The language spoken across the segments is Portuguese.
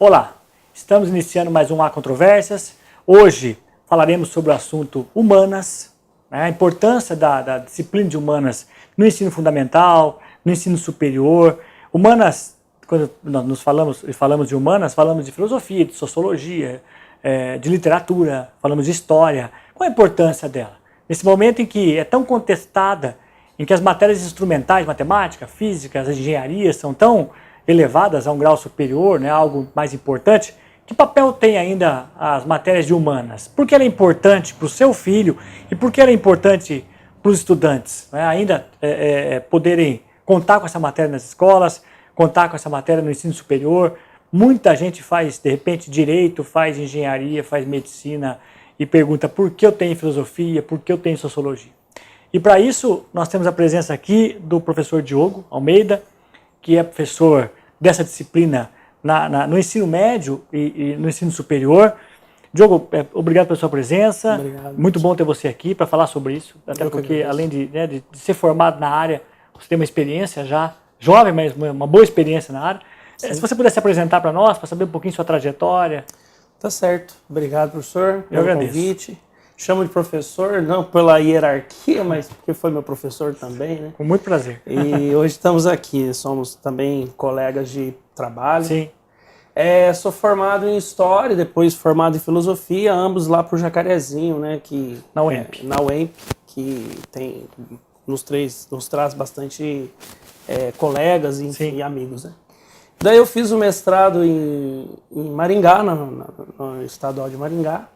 Olá, estamos iniciando mais um Há Controvérsias. Hoje falaremos sobre o assunto humanas, né, a importância da disciplina de humanas no ensino fundamental, no ensino superior. Humanas, quando nós falamos de humanas, falamos de filosofia, de sociologia, de literatura, falamos de história. Qual a importância dela? Nesse momento em que é tão contestada, em que as matérias instrumentais, matemática, física, as engenharias são tão elevadas a um grau superior, né, algo mais importante, que papel tem ainda as matérias de humanas? Por que ela é importante para o seu filho e por que ela é importante para os estudantes, né, ainda poderem contar com essa matéria nas escolas, contar com essa matéria no ensino superior? Muita gente faz, de repente, direito, faz engenharia, faz medicina e pergunta por que eu tenho filosofia, por que eu tenho sociologia. E para isso, nós temos a presença aqui do professor Diogo Almeida, que é professor dessa disciplina no ensino médio e no ensino superior. Diogo, obrigado pela sua presença. Obrigado. Muito bom ter você aqui para falar sobre isso, até porque além de ser formado na área, você tem uma experiência já jovem, mas uma boa experiência na área. Sim. Se você pudesse apresentar para nós, para saber um pouquinho sua trajetória. Tá certo. Obrigado, professor, Eu pelo agradeço. convite. Chamo de professor, não pela hierarquia, mas porque foi meu professor também, né? Com muito prazer. E hoje estamos aqui, somos também colegas de trabalho. Sim. Sou formado em História, depois formado em Filosofia, ambos lá pro Jacarezinho, né? Na UEMP. Na UEMP, que nos traz bastante colegas e amigos, né? Daí eu fiz o mestrado em Maringá, no Estadual de Maringá.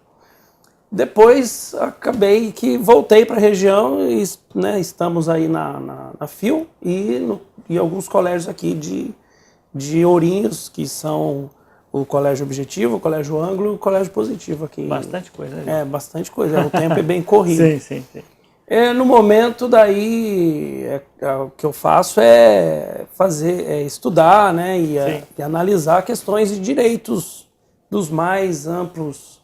Depois acabei que voltei para a região e, né, estamos aí na FIU e alguns colégios aqui de Ourinhos, que são o Colégio Objetivo, o Colégio Ângulo e o Colégio Positivo aqui. Bastante coisa, né? Bastante coisa. O tempo é bem corrido. Sim. No momento daí, o que eu faço é estudar, né, e analisar questões de direitos dos mais amplos,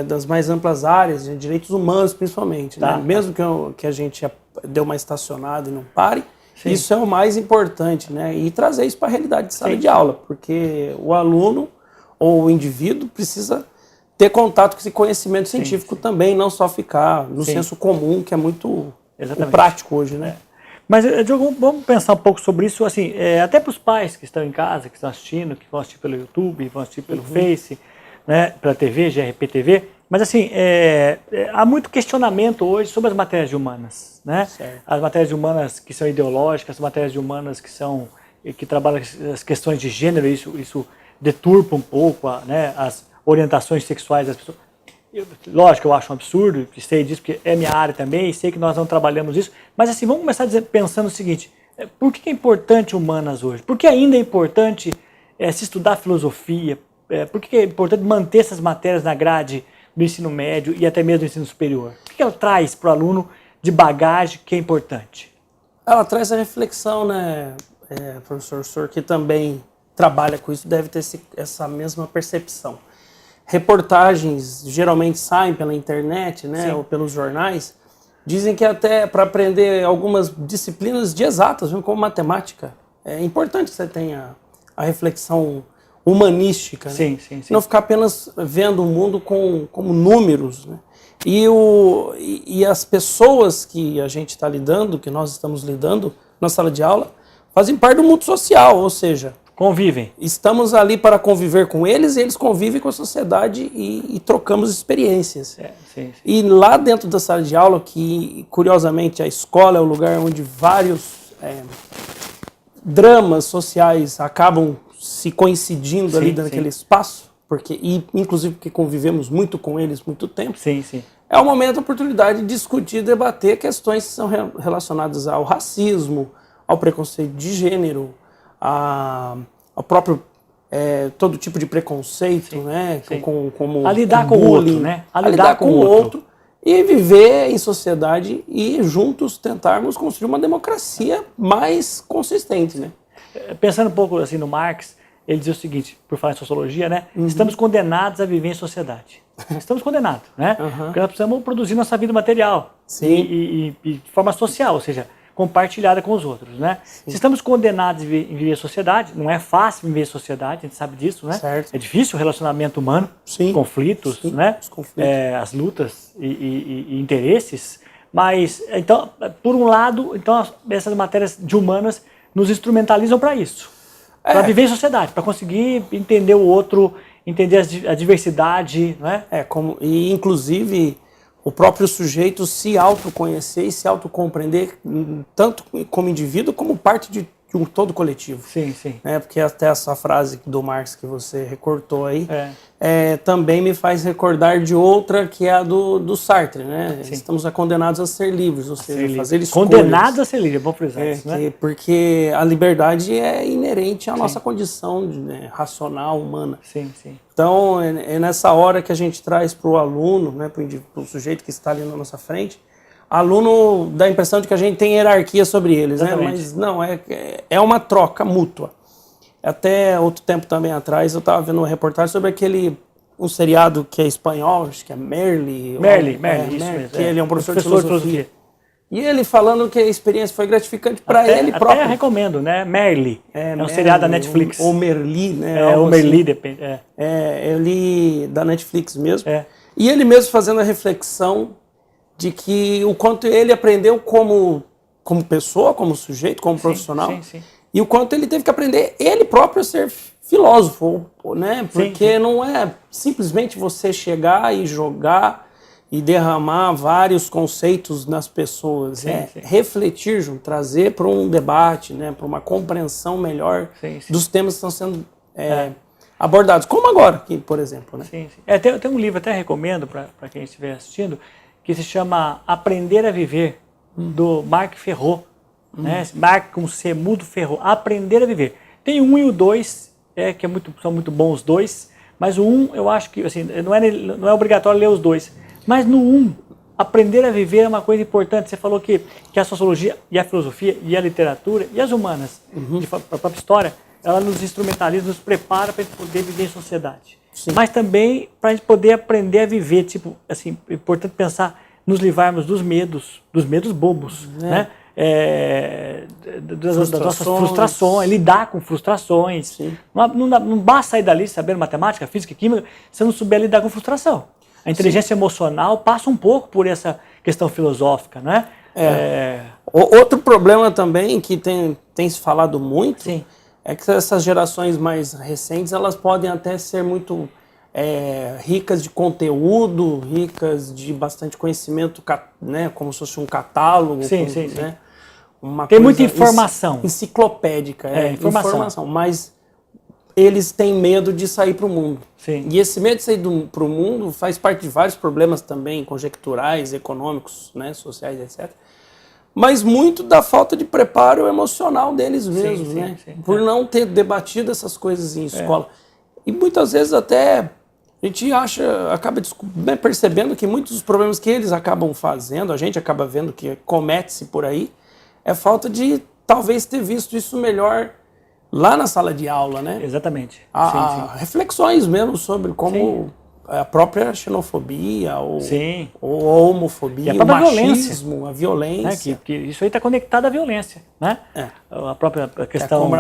das mais amplas áreas, de direitos humanos principalmente. Né? Mesmo que a gente dê uma estacionada e não pare, isso é o mais importante, né? E trazer isso para a realidade de sala de aula, porque o aluno ou o indivíduo precisa ter contato com esse conhecimento científico também, não só ficar no senso comum, que é muito o prático hoje, né? Mas, Diogo, vamos pensar um pouco sobre isso, assim, até para os pais que estão em casa, que estão assistindo, que vão assistir pelo YouTube, vão assistir pelo Face, né, pela TV, GRPTV, mas assim, há muito questionamento hoje sobre as matérias de humanas, né? As matérias de humanas que são ideológicas, as matérias de humanas que trabalham as questões de gênero, isso deturpa um pouco as orientações sexuais das pessoas. Lógico, eu acho um absurdo, sei disso, porque é minha área também, sei que nós não trabalhamos isso, mas assim, vamos começar pensando o seguinte, por que é importante humanas hoje? Por que ainda é importante se estudar filosofia? Por que é importante manter essas matérias na grade do ensino médio e até mesmo do ensino superior? O que ela traz para o aluno de bagagem que é importante? Ela traz a reflexão, né, professor? O senhor que também trabalha com isso deve ter essa mesma percepção. Reportagens geralmente saem pela internet, né, ou pelos jornais, dizem que até para aprender algumas disciplinas de exatas, como matemática, é importante que você tenha a reflexão humanística, né? Sim. Não ficar apenas vendo o mundo como números, né? E as pessoas que a gente está lidando, que nós estamos lidando na sala de aula, fazem parte do mundo social, ou seja, convivem. Estamos ali para conviver com eles e eles convivem com a sociedade e trocamos experiências. E lá dentro da sala de aula, que curiosamente a escola é o lugar onde vários dramas sociais acabam se coincidindo ali naquele espaço, inclusive porque convivemos muito com eles muito tempo. É o momento, a oportunidade de discutir, debater questões que são relacionadas ao racismo, ao preconceito de gênero, ao próprio todo tipo de preconceito, né? Como a lidar com o outro, né? A lidar com o outro e viver em sociedade e juntos tentarmos construir uma democracia mais consistente, né? Pensando um pouco assim no Marx, ele dizia o seguinte, por falar em sociologia, né? Estamos condenados a viver em sociedade. Estamos condenados, né? Porque nós precisamos produzir nossa vida material e de forma social, ou seja, compartilhada com os outros, né? Se estamos condenados em viver em sociedade, não é fácil viver em sociedade, a gente sabe disso, né? Certo. É difícil o relacionamento humano, Sim. conflitos, Sim, né? os conflitos. As lutas e interesses, mas, então, por um lado, então, essas matérias de humanas nos instrumentalizam para isso, para viver em sociedade, para conseguir entender o outro, entender a diversidade, né? E inclusive o próprio sujeito se autoconhecer e se autocompreender, tanto como indivíduo como parte de um todo coletivo. Sim, sim. Porque até essa frase do Marx que você recortou aí, também me faz recordar de outra que é a do Sartre, né? Sim. Estamos condenados a ser livres, ou seja, fazer escolhas. Condenados a ser livres, bom frisar isso, né? Porque a liberdade é inerente à nossa condição racional, humana. Sim, sim. Então, é nessa hora que a gente traz para o aluno, né, para o sujeito que está ali na nossa frente, aluno dá a impressão de que a gente tem hierarquia sobre eles, né? Mas não, é uma troca mútua. Até outro tempo também atrás, eu estava vendo uma reportagem sobre um seriado que é espanhol, acho que é Merli. Merli, isso mesmo. Que ele é um professor de filosofia. E ele falando que a experiência foi gratificante para ele próprio. Até recomendo, né? Merli. É um seriado da Netflix. Ou Merli, né? Ou Merli, depende. Ele da Netflix mesmo. E ele mesmo fazendo a reflexão de que o quanto ele aprendeu como pessoa, como sujeito, como profissional, sim. E o quanto ele teve que aprender ele próprio a ser filósofo, né? Porque não é simplesmente você chegar e jogar e derramar vários conceitos nas pessoas, refletir, trazer para um debate, né? Para uma compreensão melhor dos temas que estão sendo abordados, como agora, aqui, por exemplo, né? Sim. Tem um livro, até recomendo para quem estiver assistindo, que se chama Aprender a Viver, do Marc Ferrot, né? Marc com C, mudo Ferrot, Aprender a Viver. Tem o 1 e o 2, que são muito bons os dois, mas o 1, eu acho que assim, não é obrigatório ler os dois, mas no 1, aprender a viver é uma coisa importante. Você falou que a sociologia e a filosofia e a literatura e as humanas, a própria história, ela nos instrumentaliza, nos prepara para a gente poder viver em sociedade. Sim. Mas também para a gente poder aprender a viver, tipo, assim, é importante pensar, nos livrarmos dos medos bobos, né? Das nossas frustrações, lidar com frustrações. Não basta sair dali sabendo matemática, física e química, se não souber lidar com frustração. A inteligência emocional passa um pouco por essa questão filosófica, né? Outro problema também que tem se falado muito é que essas gerações mais recentes, elas podem até ser muito ricas de conteúdo, ricas de bastante conhecimento, né, como se fosse um catálogo. Sim. Tem muita informação. Enciclopédica, informação. Mas eles têm medo de sair para o mundo. Sim. E esse medo de sair para o mundo faz parte de vários problemas também, conjecturais, econômicos, né, sociais, etc. Mas muito da falta de preparo emocional deles mesmos, né? Por não ter debatido essas coisas em escola. E muitas vezes até a gente acaba percebendo que muitos dos problemas que eles acabam fazendo, a gente acaba vendo que comete-se por aí, é falta de talvez ter visto isso melhor lá na sala de aula, né? Exatamente. Reflexões mesmo sobre como a própria xenofobia, ou a homofobia, o machismo, a violência. Que isso aí está conectado à violência, né? A própria questão...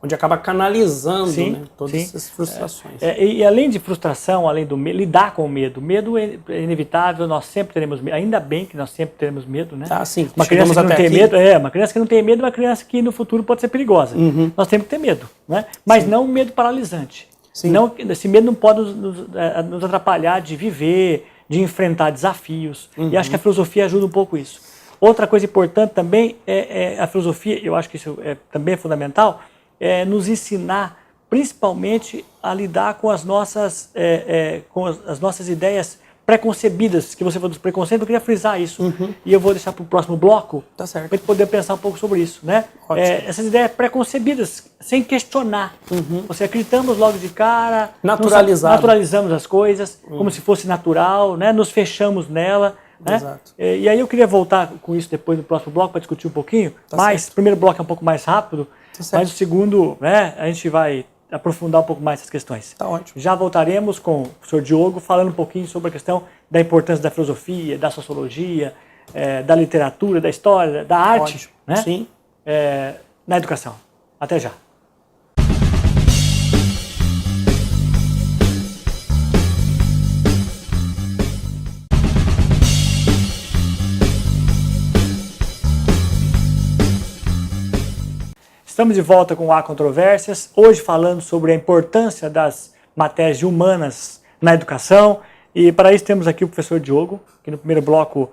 onde acaba canalizando, né, todas essas frustrações. E além de frustração, além do medo, lidar com o medo. Medo é inevitável, nós sempre teremos medo. Ainda bem que nós sempre teremos medo, né? Sim. Uma criança que não tem medo, uma criança que não tem medo é uma criança que no futuro pode ser perigosa. Nós temos que ter medo, né? Mas não um medo paralisante. Não, esse medo não pode nos atrapalhar de viver, de enfrentar desafios. E acho que a filosofia ajuda um pouco isso. Outra coisa importante também é a filosofia, eu acho que isso também é fundamental, nos ensinar principalmente a lidar com as nossas ideias preconcebidas, que você falou dos preconceitos, eu queria frisar isso. E eu vou deixar para o próximo bloco, para a gente poder pensar um pouco sobre isso, né? Essas ideias preconcebidas, sem questionar. Você acreditamos logo de cara, naturalizamos as coisas, como se fosse natural, né? Nos fechamos nela. Né? E aí eu queria voltar com isso depois no próximo bloco para discutir um pouquinho, mas o primeiro bloco é um pouco mais rápido, mas o segundo, né, a gente vai aprofundar um pouco mais essas questões. Tá ótimo. Já voltaremos com o professor Diogo falando um pouquinho sobre a questão da importância da filosofia, da sociologia, da literatura, da história, da arte, Ótimo. né? Sim. Na educação. Até já. Estamos de volta com Há Controvérsias, hoje falando sobre a importância das matérias de humanas na educação. E para isso temos aqui o professor Diogo, que no primeiro bloco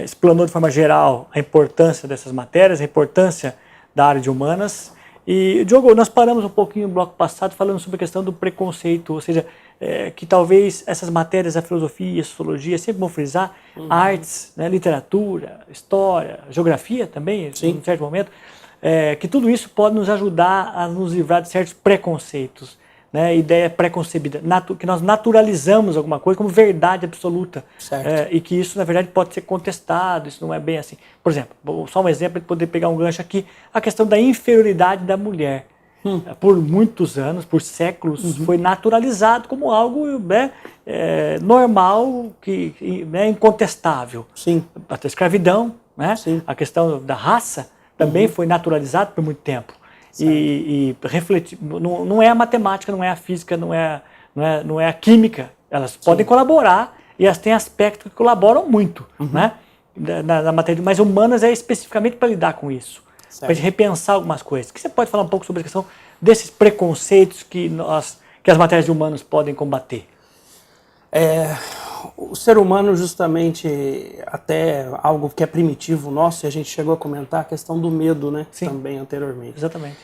explanou de forma geral a importância dessas matérias, a importância da área de humanas. E, Diogo, nós paramos um pouquinho no bloco passado falando sobre a questão do preconceito, ou seja, que talvez essas matérias, a filosofia, a sociologia, sempre vão frisar, artes, né, literatura, história, geografia também, em um certo momento, que tudo isso pode nos ajudar a nos livrar de certos preconceitos, né, ideia preconcebida, que nós naturalizamos alguma coisa como verdade absoluta, e que isso na verdade pode ser contestado, isso não é bem assim. Por exemplo, só um exemplo para poder pegar um gancho aqui, a questão da inferioridade da mulher. Por muitos anos, por séculos, foi naturalizado como algo, né, normal, incontestável. Sim. A escravidão, né, a questão da raça, também foi naturalizado por muito tempo. E refletir, não é a matemática, não é a física, não é a química. Elas podem colaborar e elas têm aspectos que colaboram muito, né, na matéria, mas humanas é especificamente para lidar com isso, para repensar algumas coisas. O que você pode falar um pouco sobre a questão desses preconceitos que as matérias de humanos podem combater? O ser humano, justamente, até algo que é primitivo nosso, e a gente chegou a comentar a questão do medo, né? Sim. Também anteriormente. Exatamente.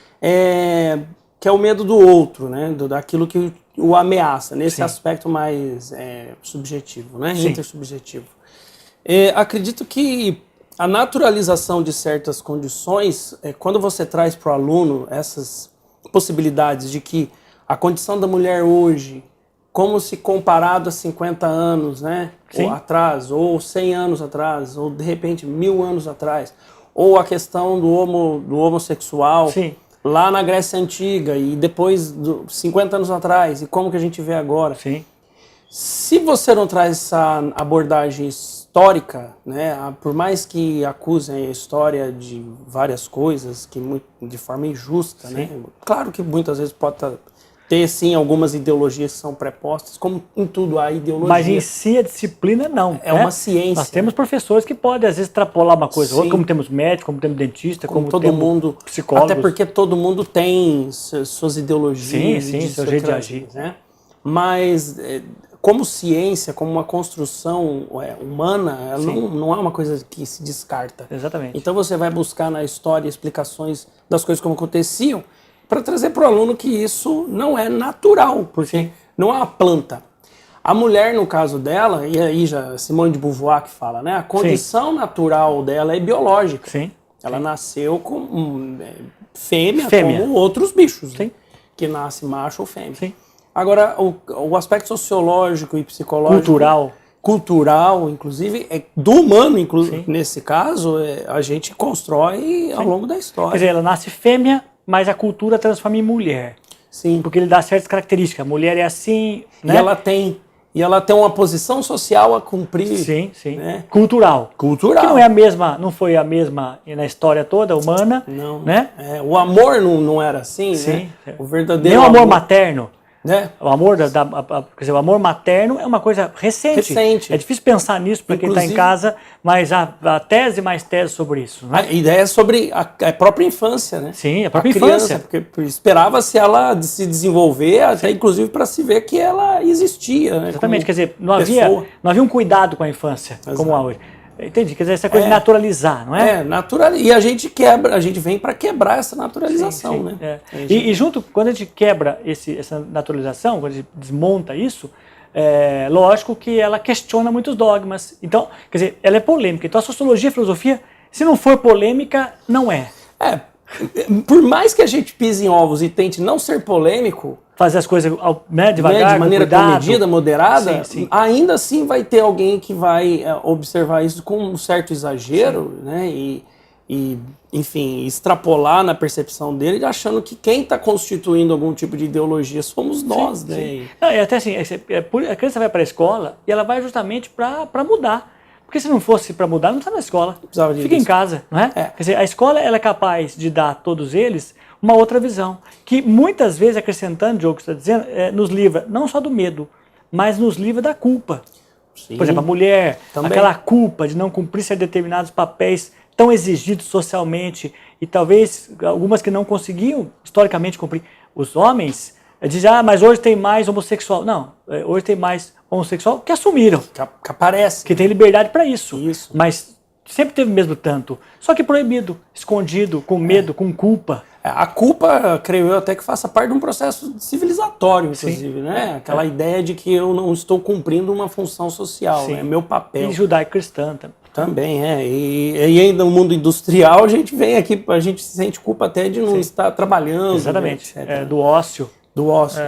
Que é o medo do outro, né? Daquilo que o ameaça, nesse Sim. aspecto mais subjetivo, né? Sim. Intersubjetivo. Acredito que a naturalização de certas condições, quando você traz para o aluno essas possibilidades de que a condição da mulher hoje, como se comparado a 50 anos, né, ou atrás, ou 100 anos atrás, ou de repente 1000 anos atrás, ou a questão do homossexual, lá na Grécia Antiga e depois 50 anos atrás, e como que a gente vê agora. Sim. Se você não traz essa abordagem histórica, né, por mais que acusem a história de várias coisas, que de forma injusta, né, claro que muitas vezes pode ter sim algumas ideologias que são prepostas, como em tudo há ideologia. Mas em si a disciplina não. É uma ciência. Nós temos professores que podem às vezes extrapolar uma coisa ou outra, como temos médico, como temos dentista, como todo temos mundo, psicólogos. Até porque todo mundo tem suas ideologias. Sim, seu jeito de agir. Né? Mas como ciência, como uma construção humana, ela não é uma coisa que se descarta. Exatamente. Então você vai buscar na história explicações das coisas como aconteciam, para trazer para o aluno que isso não é natural, porque não é uma planta. A mulher, no caso dela, e aí já Simone de Beauvoir que fala, né? A condição natural dela é biológica. Sim. Ela nasceu como fêmea, como outros bichos, né? Que nasce macho ou fêmea. Sim. Agora, o aspecto sociológico e psicológico... Cultural, inclusive, do humano, nesse caso, a gente constrói ao longo da história. Quer dizer, ela nasce fêmea, mas a cultura transforma em mulher. Sim. Porque ele dá certas características. A mulher é assim, né? E ela tem uma posição social a cumprir. Sim, sim. Né? Cultural. Cultural. Que não é a mesma, não foi a mesma na história toda humana. Não. Né? O amor não era assim, sim. Né? O verdadeiro nem o amor materno. Né? O amor quer dizer, o amor materno é uma coisa recente. É difícil pensar nisso para quem está em casa, mas a tese mais tese sobre isso. Né? A ideia é sobre a própria infância, né? Sim, a própria infância. Porque esperava-se ela se desenvolver, até inclusive para se ver que ela existia. Né? Exatamente, quer dizer, não havia um cuidado com a infância, como há hoje. Entendi, quer dizer, essa coisa de naturalizar, não é? E a gente vem para quebrar essa naturalização, sim. Né? E junto, quando a gente quebra essa naturalização, quando a gente desmonta isso, lógico que ela questiona muitos dogmas. Então, quer dizer, ela é polêmica. Então a sociologia e a filosofia, se não for polêmica, não é. Por mais que a gente pise em ovos e tente não ser polêmico, fazer as coisas devagar, de maneira comedida, moderada, sim. Ainda assim vai ter alguém que vai observar isso com um certo exagero, né? E, enfim, extrapolar na percepção dele, achando que quem está constituindo algum tipo de ideologia somos nós. Sim, né? Não, até assim, a criança vai para a escola e ela vai justamente para mudar. Porque se não fosse para mudar, não está na escola. Fica em casa, não é? Quer dizer, a escola ela é capaz de dar a todos eles uma outra visão, que muitas vezes, acrescentando o Diogo que está dizendo, nos livra não só do medo, mas nos livra da culpa. Sim. Por exemplo, a mulher, aquela culpa de não cumprir determinados papéis tão exigidos socialmente, e talvez algumas que não conseguiam historicamente cumprir. Os homens dizem, mas hoje tem mais homossexual. Não, hoje tem mais homossexual que assumiram. Que aparece. Que tem liberdade para isso. Mas sempre teve mesmo tanto. Só que proibido, escondido, com medo, com culpa. A culpa, creio eu, até que faça parte de um processo civilizatório, inclusive, né? Aquela ideia de que eu não estou cumprindo uma função social, é meu papel. E judaico-cristã também. Também, E ainda no mundo industrial, a gente vem aqui, a gente se sente culpa até de não estar trabalhando. Exatamente, do ócio. Do ócio.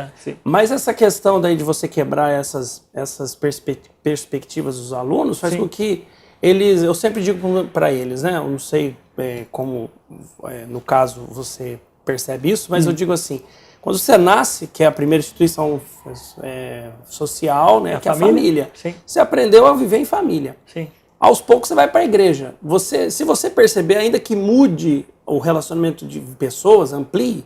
Mas essa questão daí de você quebrar essas perspectivas dos alunos faz com que eles, eu sempre digo para eles, né? Eu não sei como, no caso, você percebe isso, mas eu digo assim, quando você nasce, que é a primeira instituição social, né? Que é a família, você aprendeu a viver em família. Aos poucos você vai para a igreja. Se você perceber, ainda que mude o relacionamento de pessoas, amplie,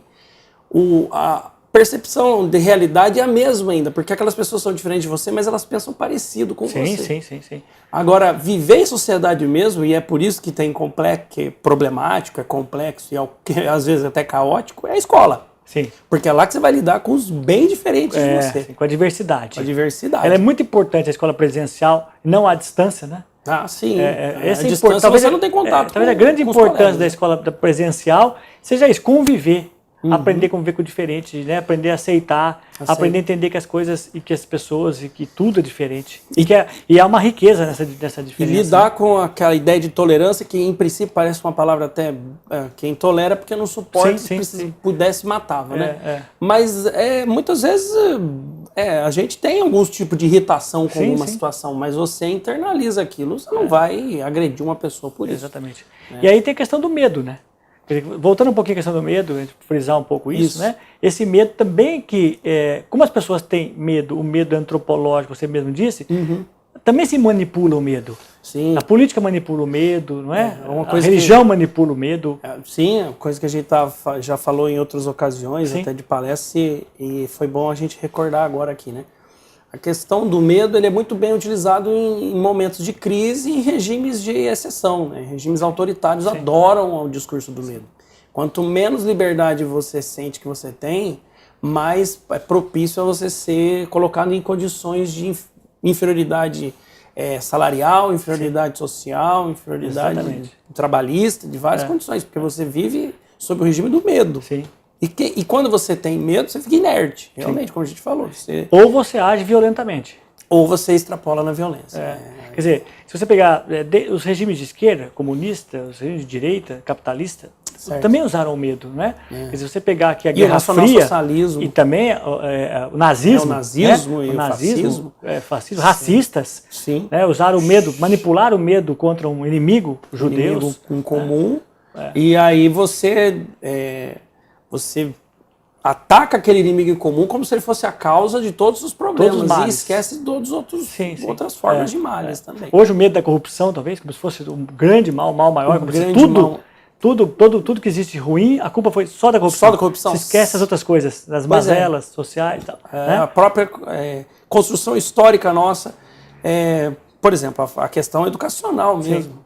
a percepção de realidade é a mesma ainda, porque aquelas pessoas são diferentes de você, mas elas pensam parecido com você. Sim. Agora, viver em sociedade mesmo, e é por isso que tem que é problemático, é complexo e às vezes até caótico, é a escola. Porque é lá que você vai lidar com os bem diferentes de você. Com a diversidade. Com a diversidade. Ela é muito importante, a escola presencial, não à distância, né? Sim. Essa distância talvez você não tem contato talvez a grande importância da escola presencial seja isso, conviver. Aprender a conviver com o diferente, né? Aprender a aceitar, aprender a entender que as coisas e que as pessoas e que tudo é diferente. E há uma riqueza nessa diferença. E lidar com aquela ideia de tolerância que, em princípio, parece uma palavra até quem tolera porque não suporta, se pudesse matava, né? Mas muitas vezes a gente tem alguns tipos de irritação com alguma situação, mas você internaliza aquilo, você não vai agredir uma pessoa por isso. Exatamente. E aí tem a questão do medo, né? Voltando um pouquinho à questão do medo, frisar um pouco isso, né? Esse medo também que, como as pessoas têm medo, o medo antropológico, você mesmo disse, também se manipula o medo. A política manipula o medo, não é? A religião manipula o medo. Coisa que a gente já falou em outras ocasiões, até de palestra, e foi bom a gente recordar agora aqui, né? A questão do medo ele é muito bem utilizado em momentos de crise e em regimes de exceção. Né? Regimes autoritários adoram o discurso do medo. Quanto menos liberdade você sente que você tem, mais é propício a você ser colocado em condições de inferioridade salarial, inferioridade social, inferioridade trabalhista, de várias condições, porque você vive sob o regime do medo. E quando você tem medo, você fica inerte, realmente, como a gente falou. Ou você age violentamente. Ou você extrapola na violência. Quer dizer, se você pegar os regimes de esquerda, comunista, os regimes de direita, capitalista, também usaram o medo, né? Quer dizer, você pegar aqui a Guerra Fria e também o nazismo, e o fascismo, racistas, né? Usaram o medo, manipularam o medo contra um inimigo, judeus. Em comum, e aí você ataca aquele inimigo em comum como se ele fosse a causa de todos os problemas e esquece de todas as outras formas de males também. Hoje o medo da corrupção, talvez, como se fosse um grande mal, mal maior, como se tudo que existe ruim, a culpa foi só da corrupção. Só da corrupção. Se esquece as outras coisas, das mazelas sociais e tal. A própria construção histórica nossa, por exemplo, a questão educacional mesmo.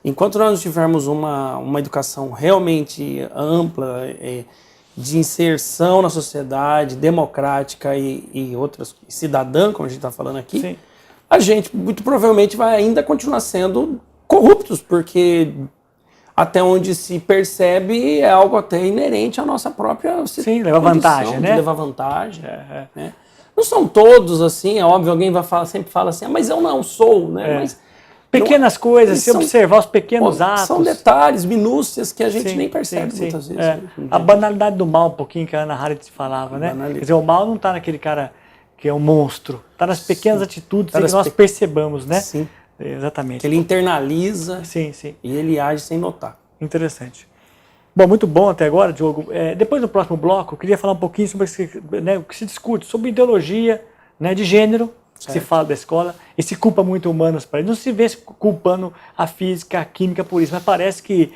Enquanto nós tivermos uma educação realmente ampla, de inserção na sociedade, democrática e outras, cidadã, como a gente está falando aqui, a gente muito provavelmente vai ainda continuar sendo corruptos, porque até onde se percebe é algo até inerente à nossa própria leva vantagem, né? Levar vantagem. Né? Não são todos assim, é óbvio, alguém sempre fala assim, mas eu não sou, né? Mas pequenas coisas, se observar os pequenos atos. São detalhes, minúcias que a gente nem percebe muitas vezes. A banalidade do mal, um pouquinho que a Hannah Arendt falava, né? Quer dizer, o mal não está naquele cara que é um monstro, está nas pequenas atitudes que nós percebamos, né? Exatamente. Que ele internaliza e ele age sem notar. Interessante. Bom, muito bom até agora, Diogo. Depois do próximo bloco, eu queria falar um pouquinho sobre o que se discute, sobre ideologia, né, de gênero, se fala da escola e se culpa muito humanos para isso. Não se vê culpando a física, a química por isso, mas parece que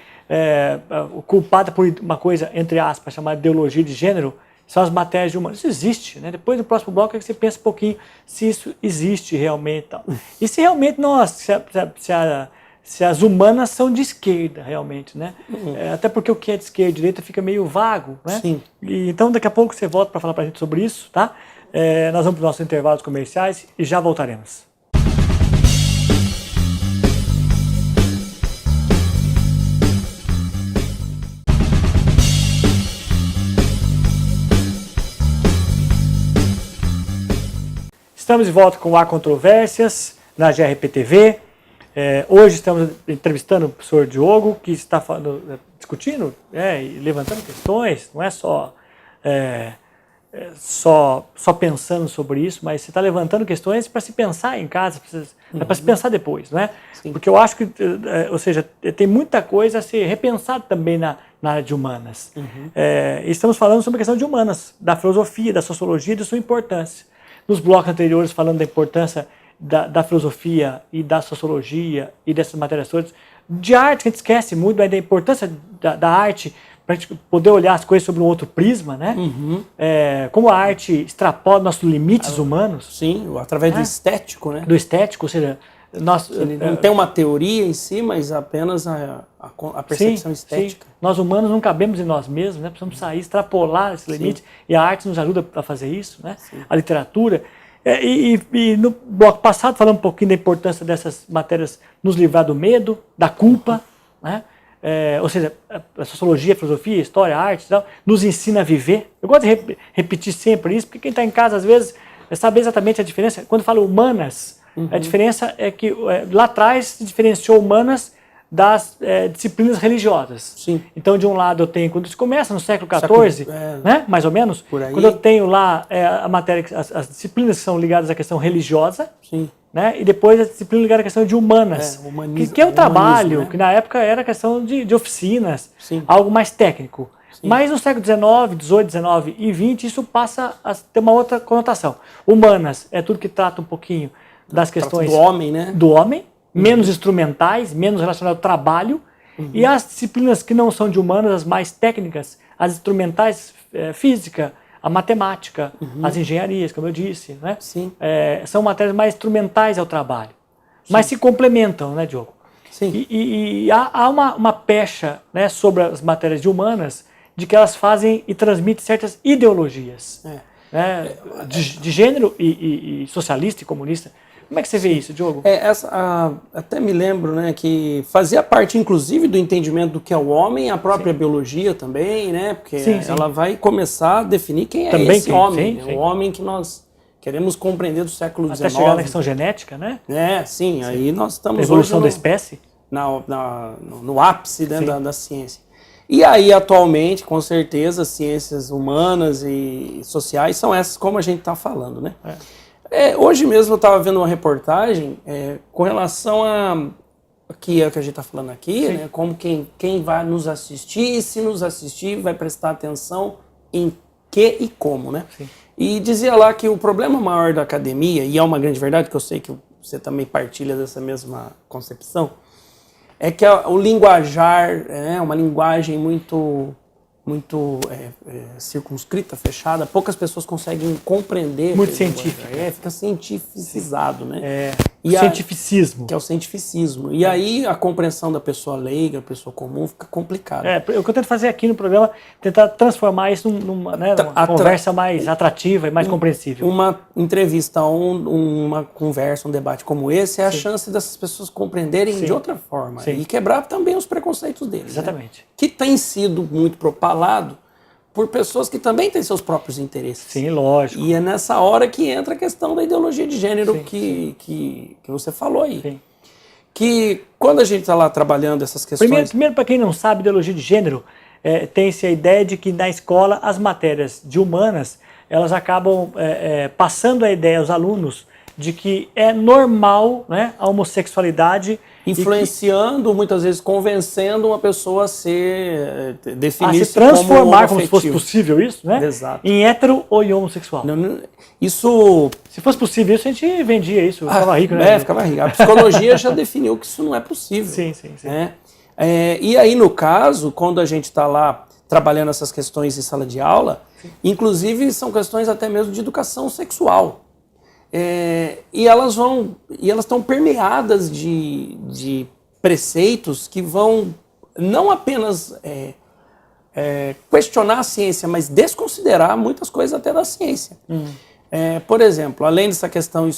o culpado por uma coisa, entre aspas, chamada ideologia de gênero, são as matérias de humanos. Isso existe, né? Depois, no próximo bloco, é que você pensa um pouquinho se isso existe realmente. Tal. E se realmente se as humanas são de esquerda, realmente, né? Até porque o que é de esquerda e direita fica meio vago, né? Sim. Então, daqui a pouco você volta para falar para a gente sobre isso, tá? Nós vamos para os nossos intervalos comerciais e já voltaremos. Estamos de volta com Há Controvérsias na GRPTV. Hoje estamos entrevistando o professor Diogo, que está discutindo e levantando questões, não é só pensando sobre isso, mas você está levantando questões para se pensar em casa, para se pensar depois, não é? Sim. Porque eu acho que, ou seja, tem muita coisa a ser repensada também na área de humanas. Estamos falando sobre a questão de humanas, da filosofia, da sociologia e da sua importância. Nos blocos anteriores, falando da importância da filosofia e da sociologia e dessas matérias todas, de arte, que a gente esquece muito, mas da importância da arte para a gente poder olhar as coisas sobre um outro prisma, né? Como a arte extrapola nossos limites humanos. Sim, através do estético, né? Do estético, ou seja, ele não tem uma teoria em si, mas apenas a percepção estética. Sim. Nós humanos não cabemos em nós mesmos, né? Precisamos sair, extrapolar esse limite, e a arte nos ajuda a fazer isso, né? A literatura. E no bloco passado falamos um pouquinho da importância dessas matérias nos livrar do medo, da culpa, né? Ou seja, a sociologia, a filosofia, a história, a arte, tal, nos ensina a viver. Eu gosto de repetir sempre isso, porque quem está em casa, às vezes, sabe exatamente a diferença. Quando fala humanas, a diferença é que lá atrás se diferenciou humanas das disciplinas religiosas. Sim. Então, de um lado, eu tenho, quando isso começa no século XIV, né, mais ou menos, quando eu tenho lá a matéria, as disciplinas que são ligadas à questão religiosa, sim, né, e depois a disciplina ligada à questão de humanas, que é um trabalho, né? Que na época era questão de oficinas, sim, algo mais técnico. Sim. Mas no século XIX, XVIII, XIX e XX, isso passa a ter uma outra conotação. Humanas é tudo que trata um pouquinho das questões do homem, né? Do homem, menos instrumentais, menos relacionado ao trabalho, e as disciplinas que não são de humanas, as mais técnicas, as instrumentais, física, a matemática, as engenharias, como eu disse, né? Sim. São matérias mais instrumentais ao trabalho, mas se complementam, né, Diogo? Sim. E há uma pecha, né, sobre as matérias de humanas, de que elas fazem e transmitem certas ideologias, né, de gênero e socialista e comunista. Como é que você vê isso, Diogo? Até me lembro, né, que fazia parte, inclusive, do entendimento do que é o homem, a própria biologia também, né? Porque ela vai começar a definir quem é esse homem. O homem que nós queremos compreender do século XIX. Até chegar na questão genética, né? Sim. Aí nós estamos a evolução da espécie. No ápice, né, da ciência. E aí, atualmente, com certeza, ciências humanas e sociais são essas como a gente está falando, né? Hoje mesmo eu estava vendo uma reportagem com relação a que é o que a gente está falando aqui, né? Como quem vai nos assistir, e se nos assistir, vai prestar atenção em que e como, né? Sim. E dizia lá que o problema maior da academia, e é uma grande verdade, que eu sei que você também partilha dessa mesma concepção, é que o linguajar é uma linguagem muito circunscrita, fechada, poucas pessoas conseguem compreender. Muito científico. Fica cientificizado, né? Cientificismo. Que é o cientificismo. E aí a compreensão da pessoa leiga, da pessoa comum, fica complicado. O que eu tento fazer aqui no programa é tentar transformar isso numa conversa mais atrativa e mais compreensível. Uma entrevista, uma conversa, um debate como esse é a chance dessas pessoas compreenderem de outra forma. E quebrar também os preconceitos deles. Exatamente. Né? Que tem sido muito propalado por pessoas que também têm seus próprios interesses. Sim, lógico. E é nessa hora que entra a questão da ideologia de gênero que você falou aí. Sim. Que quando a gente está lá trabalhando essas questões... Primeiro para quem não sabe, ideologia de gênero, tem-se a ideia de que na escola as matérias de humanas, elas acabam passando a ideia aos alunos de que é normal, né, a homossexualidade. Influenciando, muitas vezes convencendo uma pessoa a definir-se a se transformar como se fosse homoafetivo. possível isso, né? Exato. Em hétero ou em homossexual. Isso... Se fosse possível isso, a gente vendia isso, ficava rico, né? Ficava rico. A psicologia já definiu que isso não é possível. Sim. Né? E aí, no caso, quando a gente está lá trabalhando essas questões em sala de aula, inclusive são questões até mesmo de educação sexual. E elas estão permeadas de preceitos que vão não apenas questionar a ciência, mas desconsiderar muitas coisas até da ciência. Por exemplo, além dessa questão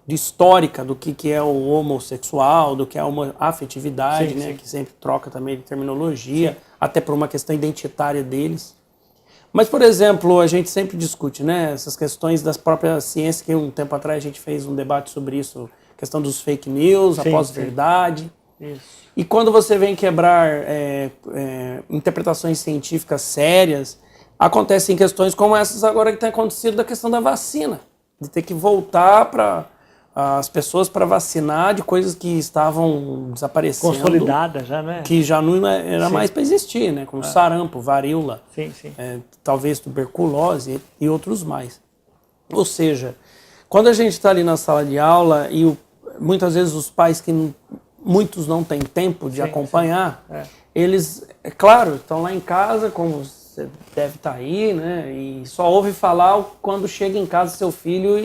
histórica do que é o homossexual, do que é a homoafetividade, né, que sempre troca também de terminologia, até por uma questão identitária deles. Mas, por exemplo, a gente sempre discute, né, essas questões das próprias ciências, que um tempo atrás a gente fez um debate sobre isso, questão dos fake news, a pós-verdade. E quando você vem quebrar interpretações científicas sérias, acontecem questões como essas agora que tem acontecido da questão da vacina, de ter que voltar para as pessoas para vacinar de coisas que estavam desaparecendo. Consolidadas já, né? Que já não era mais para existir, né? Como sarampo, varíola, talvez tuberculose e outros mais. Ou seja, quando a gente está ali na sala de aula e muitas vezes os pais muitos não têm tempo de acompanhar, eles, é claro, estão lá em casa, como você deve estar aí, né? E só ouve falar quando chega em casa seu filho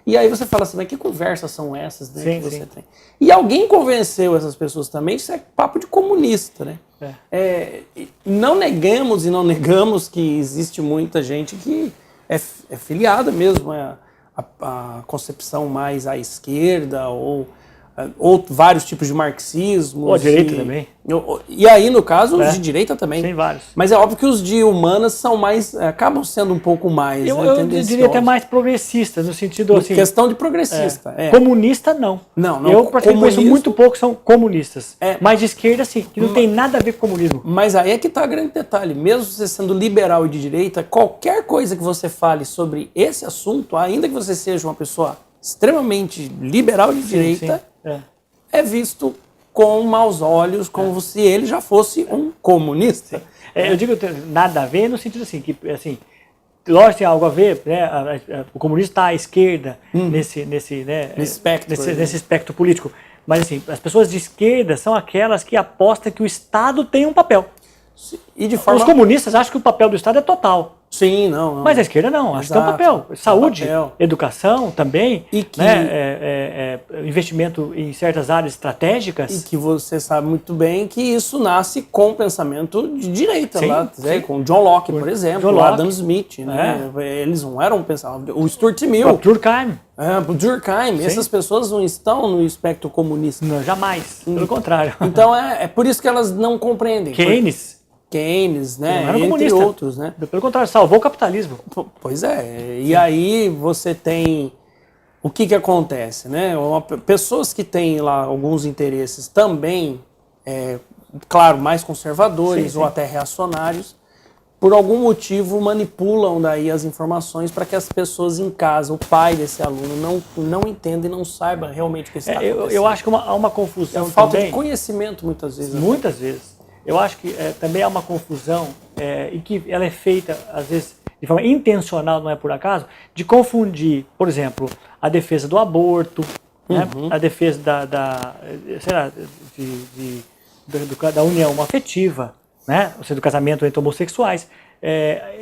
e aí você fala assim, mas que conversas são essas, né, que você tem? E alguém convenceu essas pessoas também, isso é papo de comunista, né? Não negamos que existe muita gente que é filiada mesmo a concepção mais à esquerda ou vários tipos de marxismo. Ou a direita também. E aí, no caso, os de direita também. Tem vários. Mas é óbvio que os de humanas são mais, acabam sendo um pouco mais. Eu diria até mais progressistas, no sentido assim. Questão de progressista. Comunista, não. Não. Eu conheço muito pouco que são comunistas. Mas de esquerda, sim, que não tem nada a ver com comunismo. Mas aí é que está o grande detalhe. Mesmo você sendo liberal e de direita, qualquer coisa que você fale sobre esse assunto, ainda que você seja uma pessoa extremamente liberal de direita, é visto com maus olhos, como se ele já fosse um comunista. Eu digo nada a ver no sentido assim, que assim, lógico tem algo a ver, né? O comunista está à esquerda nesse espectro político, mas assim, as pessoas de esquerda são aquelas que apostam que o Estado tem um papel. E de forma... Os comunistas acham que o papel do Estado é total. Sim, não. Mas a esquerda não, acho que tem um papel. Saúde, educação também, e que, investimento em certas áreas estratégicas. E que você sabe muito bem que isso nasce com o pensamento de direita, com John Locke, por exemplo, o Adam Smith. Né? Eles não eram pensadores. O Stuart Mill. O Durkheim. O Durkheim. Essas pessoas não estão no espectro comunista. Não, jamais. Pelo contrário. Então é por isso que elas não compreendem. Keynes, né? Entre outros, né? Pelo contrário, salvou o capitalismo. Pois é. E aí você tem... O que acontece, né? Pessoas que têm lá alguns interesses também, claro, mais conservadores ou até reacionários, por algum motivo manipulam daí as informações para que as pessoas em casa, o pai desse aluno, não entenda e não saiba realmente o que está acontecendo. Eu acho que há uma confusão também. Falta de conhecimento muitas vezes. Muitas vezes. Eu acho que também há uma confusão, e que ela é feita, às vezes, de forma intencional, não é por acaso, de confundir, por exemplo, a defesa do aborto, né, a defesa da união afetiva, né, ou seja, do casamento entre homossexuais.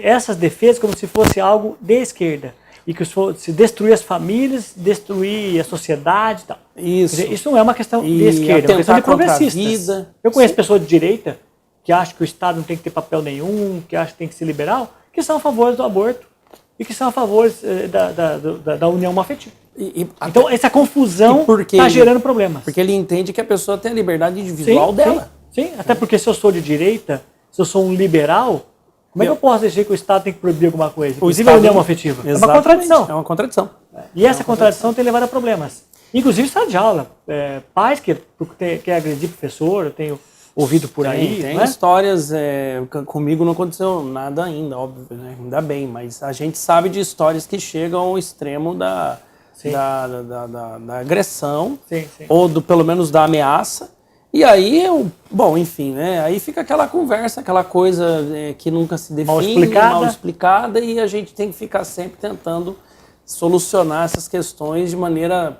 Essas defesas como se fosse algo de esquerda. E que se destruir as famílias, destruir a sociedade e tal. Isso não é uma questão de esquerda, é uma questão de progressistas. Eu conheço pessoas de direita que acham que o Estado não tem que ter papel nenhum, que acham que tem que ser liberal, que são a favor do aborto e que são a favor da união afetiva. Então essa confusão está gerando problemas. Porque ele entende que a pessoa tem a liberdade individual dela. Sim, até porque se eu sou de direita, se eu sou um liberal... Como é que eu posso dizer que o Estado tem que proibir alguma coisa? Inclusive a união afetiva. Exatamente. É uma contradição. É uma contradição. E essa contradição tem levado a problemas. Inclusive sala de aula. Pais que agredir professor, eu tenho ouvido por aí. Tem histórias, comigo não aconteceu nada ainda, óbvio, né? Ainda bem, mas a gente sabe de histórias que chegam ao extremo da agressão, sim. ou pelo menos da ameaça. E aí, bom, enfim, né? Aí fica aquela conversa, aquela coisa que nunca se define, mal explicada, e a gente tem que ficar sempre tentando solucionar essas questões de maneira,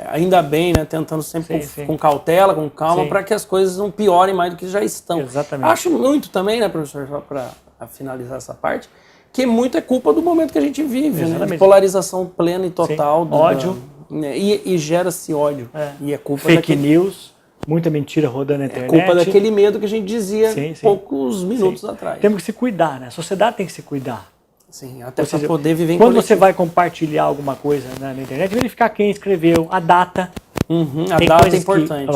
ainda bem, né? Tentando sempre com cautela, com calma, para que as coisas não piorem mais do que já estão. Exatamente. Acho muito também, né, professor, só para finalizar essa parte, que muito é culpa do momento que a gente vive, né? De polarização plena e total. Ódio. E gera-se ódio. E é culpa Fake news. Muita mentira rodando na internet. É culpa daquele medo que a gente dizia poucos minutos atrás. Temos que se cuidar, né? A sociedade tem que se cuidar. Sim, até para poder viver em quando coletivo. você vai compartilhar alguma coisa na internet, verificar quem escreveu, a data. A data é importante.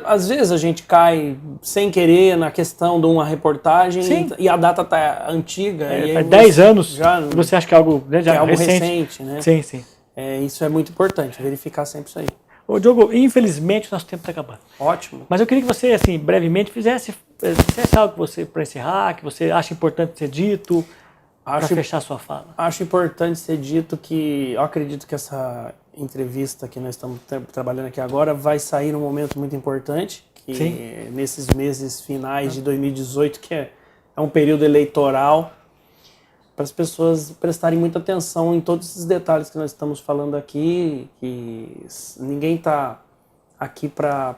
Às vezes a gente cai sem querer na questão de uma reportagem e a data tá antiga. Faz 10 anos você acha que é algo, né, já algo recente, né? Sim. Isso é muito importante, verificar sempre isso aí. Ô, Diogo, infelizmente o nosso tempo está acabando. Ótimo. Mas eu queria que você, assim, brevemente, fizesse algo que você, para encerrar, que você acha importante ser dito, para fechar a sua fala. Acho importante ser dito que eu acredito que essa entrevista que nós estamos trabalhando aqui agora vai sair num momento muito importante, que nesses meses finais de 2018, que é um período eleitoral, para as pessoas prestarem muita atenção em todos esses detalhes que nós estamos falando aqui, que ninguém está aqui para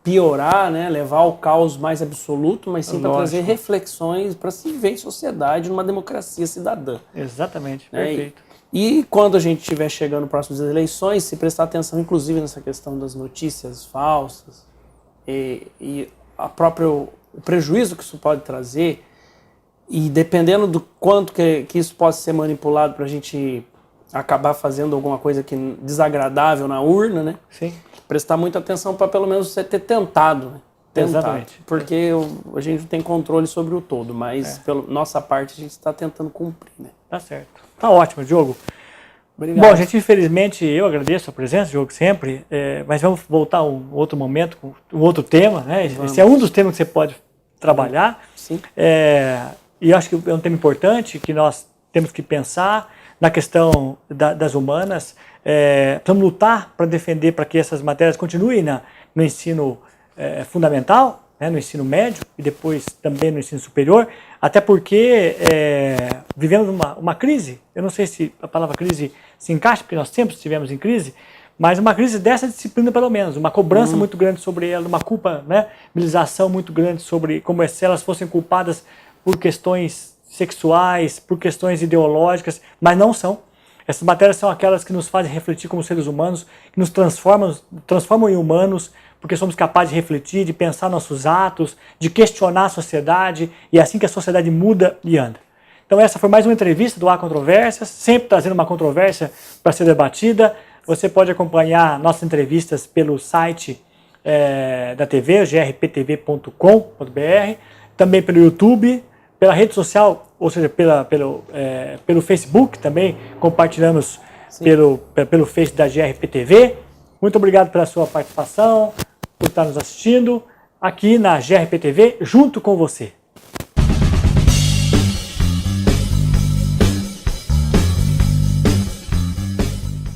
piorar, né, levar ao caos mais absoluto, mas sim para trazer reflexões para se viver em sociedade, numa democracia cidadã. Exatamente, perfeito. E quando a gente estiver chegando próximo das eleições, se prestar atenção inclusive nessa questão das notícias falsas e o prejuízo que isso pode trazer, e dependendo do quanto que isso possa ser manipulado para a gente acabar fazendo alguma coisa desagradável na urna, né? Sim. Prestar muita atenção para pelo menos você ter tentado, né? Exatamente. Porque a gente não tem controle sobre o todo, mas pela nossa parte a gente está tentando cumprir, né? Tá certo. Tá ótimo, Diogo. Obrigado. Bom, gente, infelizmente eu agradeço a presença, Diogo, sempre, mas vamos voltar a um outro momento, com um outro tema, né? Esse é um dos temas que você pode trabalhar. Sim. E eu acho que é um tema importante que nós temos que pensar na questão das humanas. Precisamos lutar para defender, para que essas matérias continuem no ensino fundamental, né, no ensino médio e depois também no ensino superior, até porque vivemos uma crise. Eu não sei se a palavra crise se encaixa, porque nós sempre estivemos em crise, mas uma crise dessa disciplina pelo menos, uma cobrança muito grande sobre ela, uma culpa, né, mobilização muito grande sobre como se elas fossem culpadas por questões sexuais, por questões ideológicas, mas não são. Essas matérias são aquelas que nos fazem refletir como seres humanos, que nos transformam em humanos, porque somos capazes de refletir, de pensar nossos atos, de questionar a sociedade, e é assim que a sociedade muda e anda. Então essa foi mais uma entrevista do Há Controvérsias, sempre trazendo uma controvérsia para ser debatida. Você pode acompanhar nossas entrevistas pelo site da TV, grptv.com.br, também pelo YouTube, pela rede social, ou seja, pelo Facebook também, compartilhamos pelo Face da GRPTV. Muito obrigado pela sua participação, por estar nos assistindo aqui na GRPTV, junto com você.